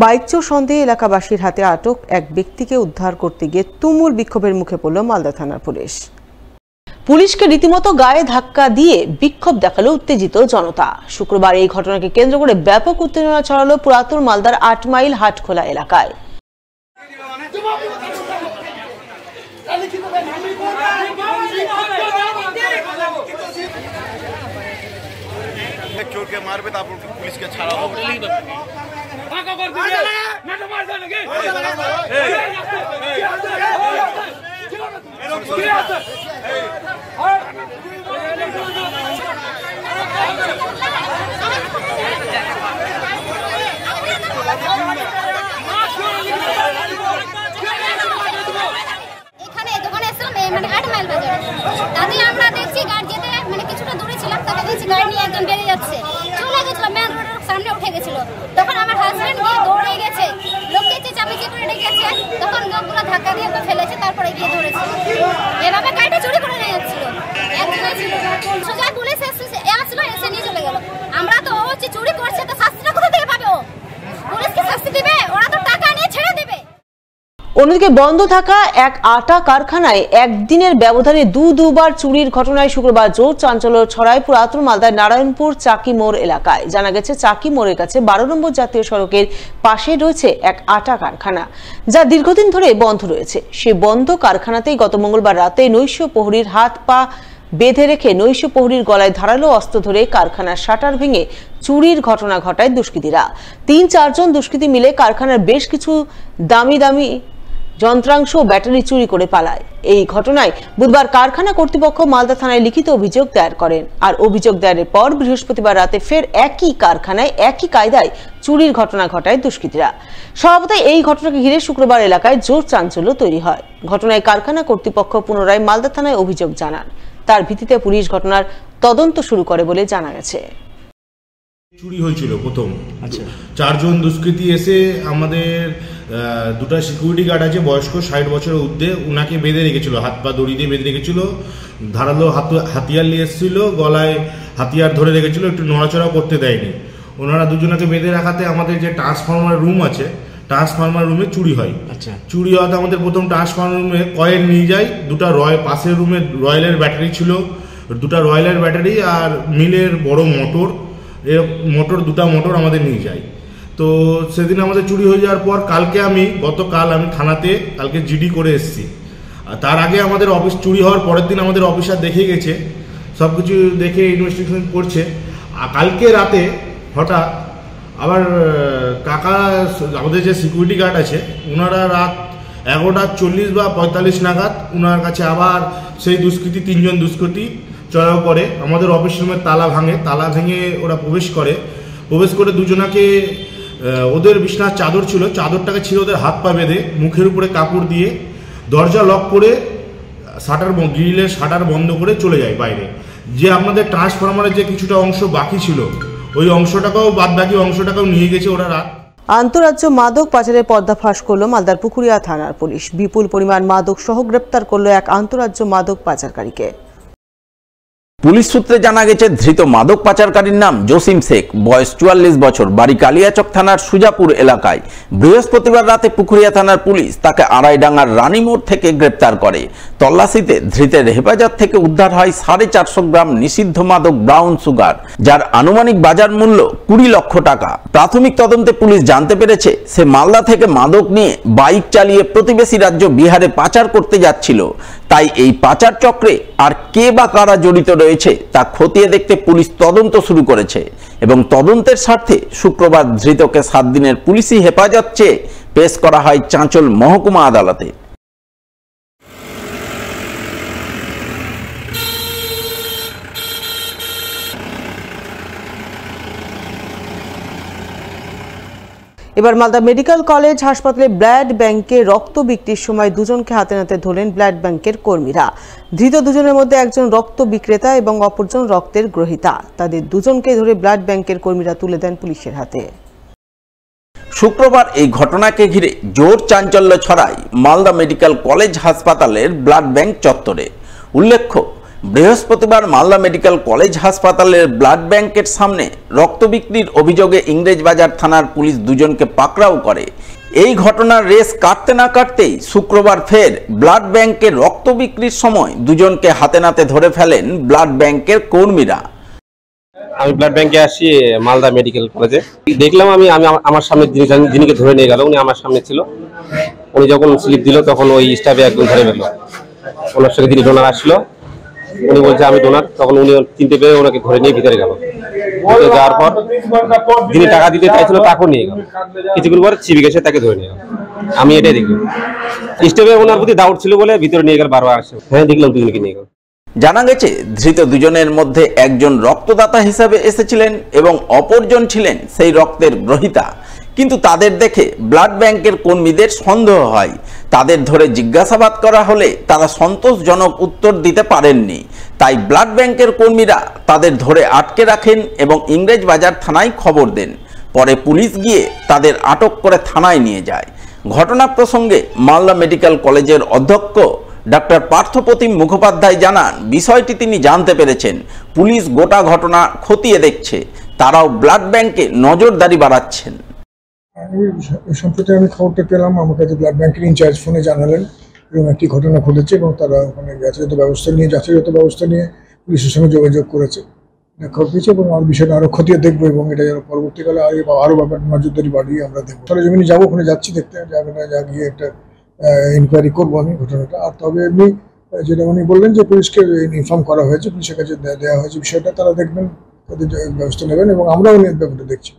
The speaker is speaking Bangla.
বাইক চোর সন্দেহে এলাকাবাসীর হাতে আটক এক ব্যক্তিকে উদ্ধার করতে গিয়ে তুমুল বিক্ষোভের মুখে পড়ল মালদা থানার পুলিশ। পুলিশকে রীতিমতো গায়ে ধাক্কা দিয়ে বিক্ষোভ দেখালো উত্তেজিত জনতা। শুক্রবার এই ঘটনাকে কেন্দ্র করে ব্যাপক উত্তেজনা ছড়ালো পুরাতন মালদার ৮ মাইল হাটখোলা এলাকায়। चोर के मार पे तो पुलिस के छाड़ा हो এখানে দোকানে এসেছিলাম মানে ৮ মাইল বাজারে। তাতে আমরা দেখছি গাড়ি যেতে মানে কিছুটা দূরে ছিলাম, তাকে দেখছি গাড়ি নিয়ে একজন বেরিয়ে যাচ্ছে, চলে গেছিল মেন রোডের সামনে উঠে গেছিল। তখন আমার হাজবেন্ড গিয়ে দৌড়ে গেছে, লোককে চেঁচামেচি করে ডেকেছে, তখন লোকগুলো ধাক্কা দিয়ে ফেলেছে, তারপরে গিয়ে ধরেছে। এভাবে গাড়িটা চুরি করে নিয়ে যাচ্ছিল, একজনই ছিল। সোজা পুলিশ আসলো, এসে নিয়ে চলে গেল। আমরা তো ও হচ্ছে চুরি করছে, তো শাস্তিটা কোথা থেকে পাবে? ও পুলিশকে শাস্তি দিবে, ওরা তো টাকা নিয়ে ছেড়ে দেবে। অন্যদিকে বন্ধ থাকা এক আটা কারখানায় একদিনের ব্যবধানে দুবার চুরির ঘটনায় শুক্রবার জোর চাঞ্চল্য ছড়ায় পুরাতন মালদার নারায়ণপুর চাকি মোড় এলাকায়। জানা গেছে চাকি মোড়ের কাছে 12 নম্বর জাতীয় সড়কের পাশে রয়েছে এক আটা কারখানা, যা দীর্ঘদিন ধরে বন্ধ রয়েছে। সেই বন্ধ কারখানাতেই গত মঙ্গলবার রাতে নৈশ প্রহরীর হাত পা বেঁধে রেখে নৈশ প্রহরীর গলায় ধারালো অস্ত্র ধরে কারখানার শাটার ভেঙে চুরির ঘটনা ঘটায় দুষ্কৃতীরা। ৩-৪ জন দুষ্কৃতী মিলে কারখানার বেশ কিছু দামি যন্ত্রাংশ ও ব্যাটারি চুরি করে পালায়। এই ঘটনায় বুধবার কারখানা কর্তৃপক্ষ মালদা থানায় লিখিত অভিযোগ দায়ের করেন। আর অভিযোগ দায়েরের পর বৃহস্পতিবার রাতে ফের একই কারখানায় একই কায়দায় চুরির ঘটনা ঘটায় দুষ্কৃতীরা। স্বভাবতই এই ঘটনাকে ঘিরে শুক্রবার এলাকায় জোর চাঞ্চল্য তৈরি হয়। ঘটনায় কারখানা কর্তৃপক্ষ পুনরায় মালদা থানায় অভিযোগ জানান। তার ভিত্তিতে পুলিশ ঘটনার তদন্ত শুরু করে বলে জানা গেছে। চুরি হয়েছিল প্রথম। আচ্ছা, 4 জন দুষ্কৃতী এসে আমাদের দুটা সিকিউরিটি গার্ড আছে বয়স্ক 60 বছরের ঊর্ধ্বে, উনাকে বেঁধে রেখেছিল, হাত পা দড়ি দিয়ে বেঁধে রেখেছিল, ধারালো হাতিয়ার নিয়ে এসেছিল, গলায় হাতিয়ার ধরে রেখেছিল, একটু নড়াচড়া করতে দেয়নি। ওনারা দুজনকে বেঁধে রাখাতে আমাদের যে ট্রান্সফরমার রুম আছে, ট্রান্সফরমার রুমে চুরি হয়। আচ্ছা, চুরি হওয়াতে আমাদের প্রথম ট্রান্সফরমার রুমে কয়েল নিয়ে যায়, দুটা পাশের রুমে রয়্যালের ব্যাটারি ছিল, দুটা রয়্যালের ব্যাটারি আর মিলের বড় মোটর, দুটা মোটর আমাদের নিয়ে যায়। তো সেদিন আমাদের চুরি হয়ে যাওয়ার পর গতকাল আমি থানাতে জিডি করে এসেছি। তার আগে আমাদের অফিস চুরি হওয়ার পরের দিন আমাদের অফিসার দেখে গেছে, সব কিছু দেখে ইনভেস্টিগেশন করছে। কালকে রাতে হঠাৎ আবার কাকা আমাদের যে সিকিউরিটি গার্ড আছে, ওনারা রাত 11:40 বা 45 নাগাদ ওনার কাছে আবার সেই 3 জন দুষ্কৃতী চড়াও করে আমাদের অফিস রুমের তালা ভেঙে ওরা প্রবেশ করে দুজনাকে, ওদের বিছানার চাদর ছিল, চাদরটাকে ছিল ওদের হাত পা বেঁধে, মুখের উপরে কাপড় দিয়ে দরজা লক করে গ্রিলের শাটার বন্ধ করে চলে যায় বাইরে। যে আমাদের ট্রান্সফরমারের যে কিছুটা অংশ বাকি ছিল, ওই বাকি অংশটাকেও নিয়ে গেছে ওরা রাত। আন্তঃরাজ্য মাদক পাচারের পর্দা ফাঁস করল মালদার পুকুরিয়া থানার পুলিশ। বিপুল পরিমাণ মাদক সহ গ্রেপ্তার করলো এক আন্তঃরাজ্য মাদক পাচারকারীকে। পুলিশ সূত্রে জানা গেছে, ধৃত মাদক পাচারকারীর নাম জসিম শেখ, বয়স 44 বছর, বাড়ি কালিয়াচক থানার সুজাপুর এলাকায়। বৃহস্পতিবার রাতে পুকুরিয়া থানার পুলিশ তাকে আড়াইডাঙ্গার রানীমোড় থেকে গ্রেপ্তার করে। তল্লাশিতে ধৃতের হেফাজত থেকে উদ্ধার হয় 450 গ্রাম নিষিদ্ধ মাদক ব্রাউন সুগার, যার আনুমানিক বাজার মূল্য 20 লক্ষ টাকা। প্রাথমিক তদন্তে পুলিশ জানতে পেরেছে, সে মালদা থেকে মাদক নিয়ে বাইক চালিয়ে প্রতিবেশী রাজ্য বিহারে পাচার করতে যাচ্ছিল। তাই এই পাচার চক্রে আর কে বা কারা জড়িত রয়েছে তা খতিয়ে দেখতে পুলিশ তদন্ত শুরু করেছে এবং তদন্তের স্বার্থে শুক্রবার ধৃতকে 7 দিনের পুলিশি হেফাজত চেয়ে পেশ করা হয় চাঁচল মহকুমা আদালতে। এবার মালদা মেডিকেল কলেজ হাসপাতালে ব্লাড ব্যাংকে রক্ত বিক্রির সময় 2 জনকে হাতে নাতে ধরলেন ব্লাড ব্যাংকের কর্মীরা। ধৃত 2 জনের মধ্যে একজন রক্ত বিক্রেতা এবং অপরজন রক্তের গ্রহীতা। তাদের 2 জনকে ধরে ব্লাড ব্যাংকের কর্মীরা তুলে দেন পুলিশের হাতে। শুক্রবার এই ঘটনাকে ঘিরে জোর চাঞ্চল্য ছড়ায় মালদা মেডিকেল কলেজ হাসপাতালের ব্লাড ব্যাংক চত্বরে। উল্লেখ্য, বৃহস্পতিবার মালদা মেডিকেল কলেজ হাসপাতালের ব্লাড ব্যাংকের সামনে রক্ত বিক্রির অভিযোগে ইংরেজবাজার থানার পুলিশ দুজনকে পাকড়াও করে। এই ঘটনার রেস কাটতে না কাটতেই শুক্রবার ফের ব্লাড ব্যাংকের রক্ত বিক্রির সময় দুজনকে হাতে নাতে ধরে ফেলেন ব্লাড ব্যাংকের কর্মীরা। আমি ব্লাড ব্যাংকে আসি মালদা মেডিকেল কলেজে, দেখলাম আমি আমার সামনে যিনিকে ধরে নিয়ে গেল, উনি আমার সামনে ছিল। উনি যখন স্লিপ দিল তখন ওই স্টাফে একদম ধরে ফেললো। ওনার সঙ্গে যিনি ডোনার আসলো, উনি বলছে আমি ডোনার, তখন উনি চিনতে পেরে ওনাকে ধরে নিয়ে ভিতরে গেল। যাওয়ার পর যিনি টাকা দিতে চাইছিল তাকেও নিয়ে গেল। কিছুক্ষণ পর সিভিক এসে তাকে ধরে নিয়ে গেল। আমি এটাই দেখলাম, স্টাফে ওনার প্রতি ডাউট ছিল বলে ভিতরে নিয়ে গেল, বারবার আসে। হ্যাঁ দেখলাম দুজনকে নিয়ে গেল। জানা গেছে ধৃত দুজনের মধ্যে একজন রক্তদাতা হিসেবে এসেছিলেন এবং অপরজন ছিলেন সেই রক্তের গ্রহীতা। কিন্তু তাদের দেখে ব্লাড ব্যাংকের কর্মীদের সন্দেহ হয়। তাদের ধরে জিজ্ঞাসাবাদ করা হলে তারা সন্তোষজনক উত্তর দিতে পারেননি। তাই ব্লাড ব্যাংকের কর্মীরা তাদের ধরে আটকে রাখেন এবং ইংরেজবাজার থানায় খবর দেন। পরে পুলিশ গিয়ে তাদের আটক করে থানায় নিয়ে যায়। ঘটনা প্রসঙ্গে মালদা মেডিকেল কলেজের অধ্যক্ষ ডাক্তার পার্থপ্রতিম মুখোপাধ্যায় জানান, বিষয়টি তিনি জানতে পেরেছেন। পুলিশ গোটা ঘটনা খতিয়ে দেখছে, তারাও ব্লাড ব্যাংকে নজরদারি বাড়াচ্ছেন। সম্প্রতি আমি খবরটা পেলাম, আমার কাছে ব্লাড ব্যাংকের ইনচার্জ ফোনে জানালেন এবং একটি ঘটনা ঘটেছে এবং তারা ওখানে যথাযথ ব্যবস্থা নিয়ে পুলিশের সঙ্গে যোগাযোগ করেছে, খবর পেয়েছে এবং আর বিষয়টা আরও খতিয়ে দেখবো এবং এটা যেন পরবর্তীকালে আরও ব্যাপার নজরদারি বাড়িয়ে আমরা দেখবো। সরেজমিনে যাবো, ওখানে যাচ্ছি দেখতে, গিয়ে একটা ইনকোয়ারি করবো আমি ঘটনাটা। আর তবে এমনি যেটা উনি বললেন যে পুলিশকে ইনফর্ম করা হয়েছে, পুলিশের কাছে দেওয়া হয়েছে বিষয়টা, তারা দেখবেন, তাদের ব্যবস্থা নেবেন এবং আমরাও ব্যাপারটা দেখছি।